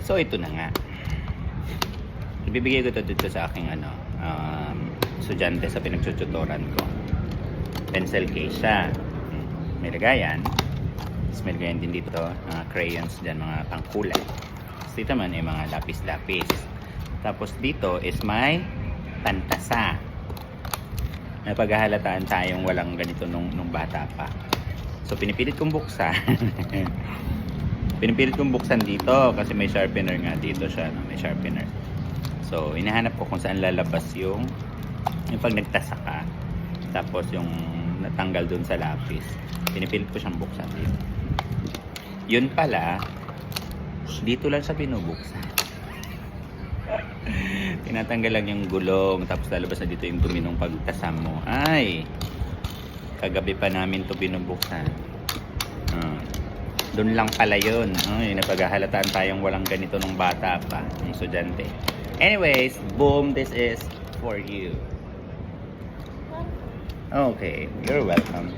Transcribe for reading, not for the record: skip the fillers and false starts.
So ito na nga. Ibibigay ko ito dito sa aking estudyante sa pinagtututoran ko. Pencil case siya. May lagayan. Tapos may lagayan din dito mga crayons dyan, mga pangkulay. Tapos dito man ay mga lapis-lapis. Tapos dito is may pantasa. Napaghahalataan tayong walang ganito nung bata pa. So pinipilit kong buksan. Pinipilit kong buksan dito kasi may sharpener nga dito siya, no? May sharpener. So hinahanap ko kung saan lalabas yung pag nagtasa ka. Tapos yung natanggal dun sa lapis. Pinipilit ko siyang buksan dito. Yun pala, dito lang siya binubuksan. Tinatanggal lang yung gulong, tapos lalabas na dito yung dumi ng pagtasa mo. Ay, kagabi pa namin to binubuksan. Doon lang pala yun. Ay, napaghahalataan tayong walang ganito nung bata pa, ng estudyante. Anyways, boom, this is for you. Okay, you're welcome.